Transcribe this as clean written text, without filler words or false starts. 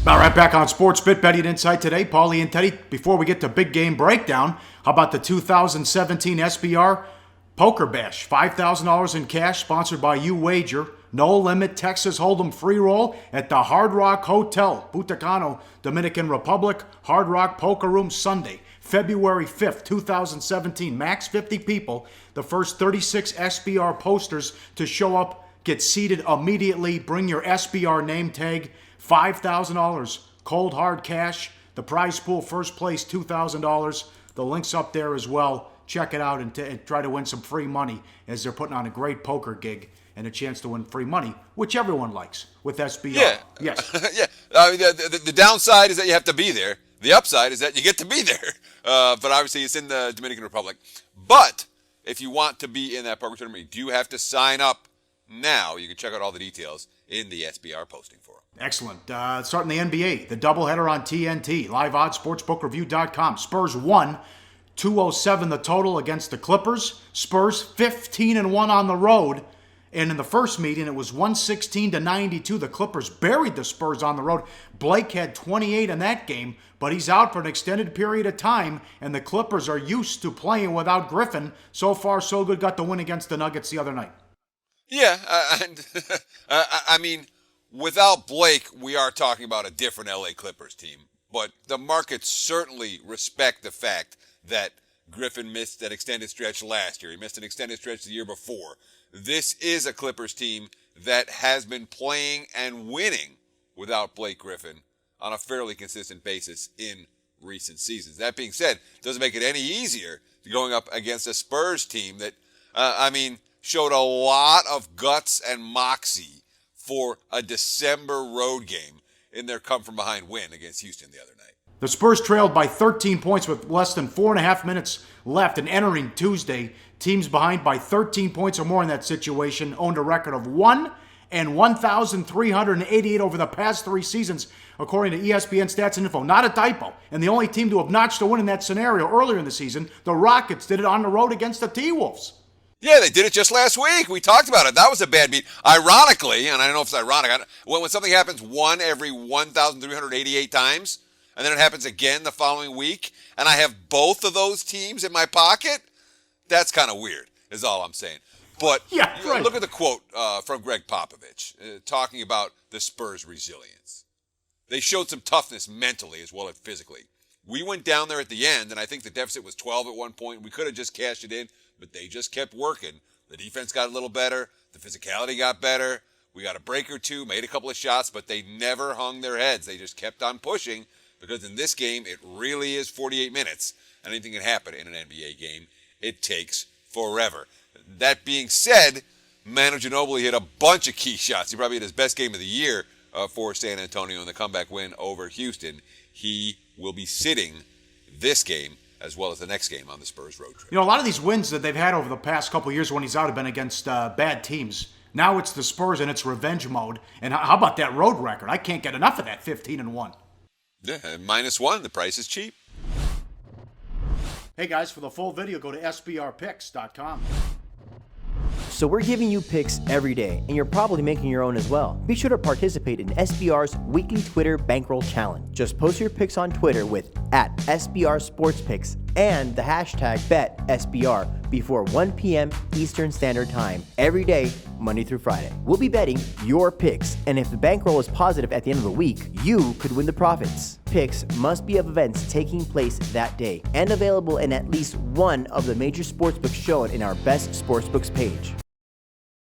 All right, back on Sports Bet Betting Insight today. Paulie and Teddy, before we get to big game breakdown, how about the 2017 SBR Poker Bash? $5,000 in cash, sponsored by You Wager. No limit Texas Hold'em free roll at the Hard Rock Hotel, Butacano, Dominican Republic. Hard Rock Poker Room, Sunday, February 5th, 2017. Max 50 people. The first 36 SBR posters to show up get seated immediately. Bring your SBR name tag. $5,000 cold hard cash. The prize pool, first place, $2,000. The link's up there as well. Check it out and try to win some free money, as they're putting on a great poker gig and a chance to win free money, which everyone likes with SBR. Yeah. Yes. Yeah. I mean, the downside is that you have to be there. The upside is that you get to be there. But obviously it's in the Dominican Republic. But if you want to be in that poker tournament, you do have to sign up now. You can check out all the details in the SBR posting forum. Excellent. Starting the NBA, the doubleheader on TNT, live odds, sportsbookreview.com. Spurs won, 207 the total against the Clippers. Spurs 15-1 on the road. And in the first meeting, it was 116-92. The Clippers buried the Spurs on the road. Blake had 28 in that game, but he's out for an extended period of time, and the Clippers are used to playing without Griffin. So far, so good. Got the win against the Nuggets the other night. Yeah, I mean, without Blake, we are talking about a different LA Clippers team. But the markets certainly respect the fact that Griffin missed that extended stretch last year. He missed an extended stretch the year before. This is a Clippers team that has been playing and winning without Blake Griffin on a fairly consistent basis in recent seasons. That being said, doesn't make it any easier going up against a Spurs team that, showed a lot of guts and moxie for a December road game in their come-from-behind win against Houston the other night. The Spurs trailed by 13 points with less than 4.5 minutes left, and entering Tuesday, teams behind by 13 points or more in that situation owned a record of 1,388 over the past 3 seasons, according to ESPN Stats and Info. Not a typo. And the only team to have notched a win in that scenario earlier in the season, the Rockets, did it on the road against the T-Wolves. Yeah, they did it just last week. We talked about it. That was a bad beat. Ironically, and I don't know if it's ironic, when something happens one every 1,388 times, and then it happens again the following week, and I have both of those teams in my pocket, that's kind of weird, is all I'm saying. But yeah, right. Look at the quote from Greg Popovich talking about the Spurs' resilience. They showed some toughness mentally as well as physically. We went down there at the end, and I think the deficit was 12 at one point. We could have just cashed it in, but they just kept working. The defense got a little better. The physicality got better. We got a break or two, made a couple of shots, but they never hung their heads. They just kept on pushing, because in this game, it really is 48 minutes. And anything can happen in an NBA game. It takes forever. That being said, Manu Ginobili hit a bunch of key shots. He probably hit his best game of the year for San Antonio in the comeback win over Houston. He will be sitting this game as well as the next game on the Spurs road trip. You know, a lot of these wins that they've had over the past couple of years when he's out have been against bad teams. Now it's the Spurs and it's revenge mode. And how about that road record? I can't get enough of that 15-1. Yeah, -1, the price is cheap. Hey guys, for the full video, go to sbrpicks.com. So we're giving you picks every day, and you're probably making your own as well. Be sure to participate in SBR's weekly Twitter Bankroll Challenge. Just post your picks on Twitter with @SBRSportsPicks and the hashtag BetSBR before 1 p.m. Eastern Standard Time every day, Monday through Friday. We'll be betting your picks, and if the bankroll is positive at the end of the week, you could win the profits. Picks must be of events taking place that day and available in at least one of the major sportsbooks shown in our Best Sportsbooks page.